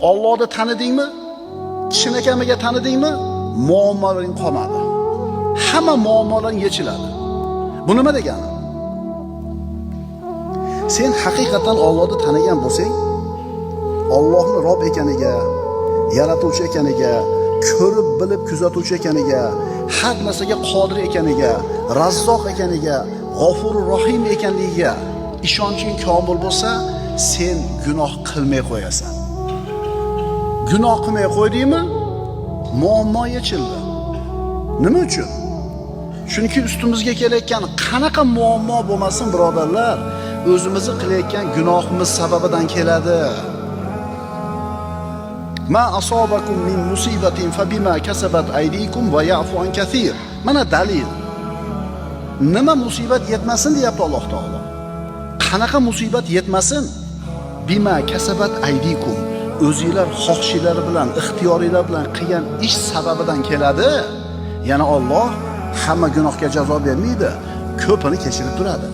Allohni tanidingmi? Chinakamiga tanidingmi? Muammolaring qolmadi. Hamma muammolaring yechiladi. Bu nima degani? Sen haqiqatan Allohni tanigan bo'lsang, Allohni Rob ekaniga, yaratuvchi ekaniga, ko'rib bilib kuzatuvchi ekaniga, har narsaga qodir ekaniga, Razzoq ekaniga, G'ofurur Rohim ekanligiga ishonching komil bo'lsa, sen gunoh qilmay qo'yasan. Gunoh qilmay qo'ydingmi? Muammo yechildi. Nima uchun? Chunki ustimizga kelayotgan qanaqa muammo bo'lmasin, birodarlar, o'zimizni qilayotgan gunohimiz sababidan keladi. Ma asobakum min musibatin fabima kasabat aydikum va ya'fu an kathir. Mana dalil. Nima musibat yetmasin deyapti Alloh taolo. Qanaqa musibat yetmasin? Bima kasabat aydikum. O'zingizlar xohishlari bilan, ixtiyoringlar bilan qilgan ish sababidan keladi. Yana Alloh hamma gunohga jazo bermaydi, ko'pini kechirib turadi.